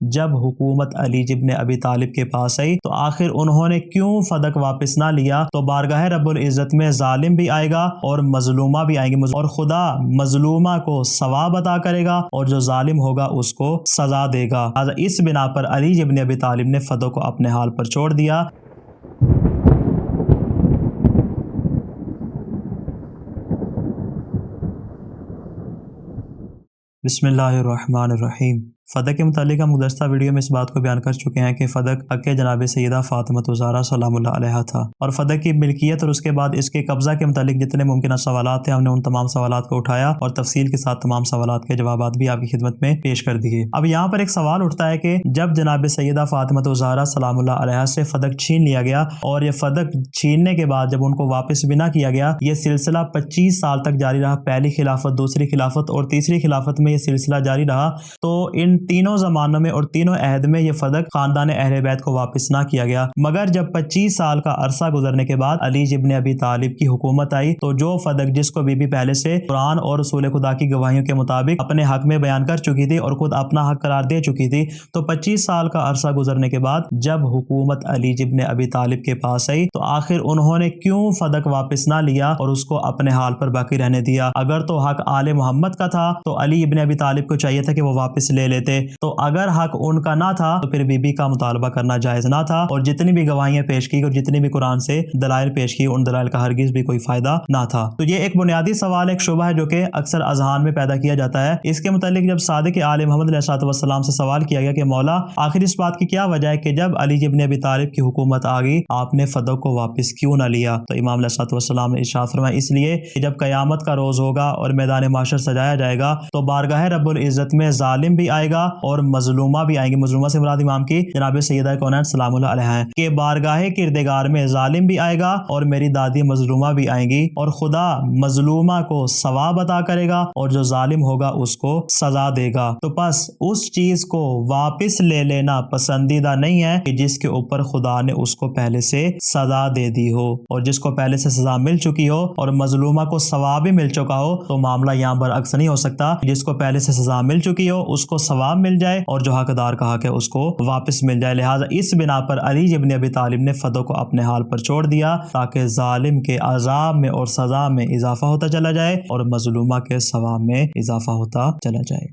जब हुकूमत अली इब्न अबी तालिब के पास आई तो आखिर उन्होंने क्यों फदक वापस ना लिया। तो बारगाह रब्बुल इज़्ज़त में जालिम भी आएगा और मजलूमा भी आएंगे और खुदा मजलूमा को सवाब अता करेगा और जो जालिम होगा उसको सजा देगा। इस बिना पर अली इब्न अबी तालिब ने फदक को अपने हाल पर छोड़ दिया। बिस्मिल्लाहिर्रहमानिर्रहीम। फ़दक के मुतालिक हम गुज़श्ता वीडियो में इस बात को बयान कर चुके हैं कि फ़दक हक़ जनाब सैयदा फ़ातिमा ज़हरा सलामुल्लाह अलैहा था और फ़दक की मिल्कियत और उसके बाद इसके कब्ज़ा के मुतालिक जितने मुमकिन सवालात थे हमने उन तमाम सवालात को उठाया और तफसील के साथ तमाम सवालात के जवाबात भी आपकी खिदमत में पेश कर दिए। अब यहाँ पर एक सवाल उठता है कि जब जनाब सैयदा फ़ातिमा ज़हरा सलामुल्लाह अलैहा से फ़दक छीन लिया गया और ये फ़दक छीनने के बाद जब उनको वापस भी ना किया गया, ये सिलसिला 25 साल तक जारी रहा। पहली खिलाफत, दूसरी खिलाफत और तीसरी खिलाफत में ये सिलसिला जारी रहा। तो इन तीनों ज़मानों में और तीनों अहद में ये फ़दक ख़ानदान अहले बैत को वापस ना किया गया। मगर जब 25 साल का अरसा गुजरने के बाद अली इब्न अबी तालिब की हुकूमत आई तो जो फ़दक जिसको बीबी पहले से कुरान और रसूल खुदा की गवाहियों के मुताबिक अपने हक में बयान कर चुकी थी और खुद अपना हक करार दे चुकी थी, तो 25 साल का अरसा गुजरने के बाद जब हुकूमत अली इब्न अबी तालिब के पास आई तो आखिर उन्होंने क्यों फ़दक वापस ना लिया और उसको अपने हाल पर बाकी रहने दिया। अगर तो हक आले मोहम्मद का था तो अली इब्न अबी तालिब को चाहिए था कि वो वापस ले लेते, तो अगर हक उनका ना था तो फिर बीबी का मुतालबा करना जायज़ ना था और जितनी भी गवाहियां पेश की और जितनी भी कुरान से दलाइल पेश की उन दलाइल का हरगिज़ भी कोई फ़ायदा ना था। तो ये एक बुनियादी सवाल, एक शुबा है जो कि अक्सर अज़हान में पैदा किया जाता है। इसके मुतालिक जब सादिक आले मोहम्मद अलैहिस्सलाम से सवाल किया गया कि मौला आखिर इस बात की क्या वजह है कि जब अली इब्न अबी तालिब की हुकूमत आ गई आपने फ़दक को वापस क्यों ना लिया, तो इमाम अलैहिस्सलाम ने इरशाद फरमाया इसलिए कि जब क़यामत का रोज़ होगा और मैदान माशर सजाया जाएगा तो बारगाह रब्बुल इज़्ज़त में जालिम भी आएगा और मजलूमा भी आएंगे। मजलूमा से मुराद इमाम की जनाब सैयदा कौनैन सलामुल्लाह अलैहा है कि बारगाह किरदेगार में जालिम भी आएगा और मेरी दादी मजलूमा भी आएंगी और खुदा मजलूमा को सवाब अता करेगा और जो जालिम होगा उसको सजा देगा। तो बस उस चीज को वापस ले लेना पसंदीदा नहीं है कि जिसके ऊपर खुदा ने उसको पहले से सजा दे दी हो और जिसको पहले से सजा मिल चुकी हो और मजलूमा को सवाब भी मिल चुका हो। तो मामला यहाँ बरअक्स नहीं हो सकता, जिसको पहले से सजा मिल चुकी हो उसको सवाब मिल जाए और जो हकदार का हक है उसको वापस मिल जाए। लिहाजा इस बिना पर अली इब्न अबी तालिब ने फदक को अपने हाल पर छोड़ दिया ताकि जालिम के अजाब में और सजा में इजाफा होता चला जाए और मजलूमा के सवाब में इजाफा होता चला जाए।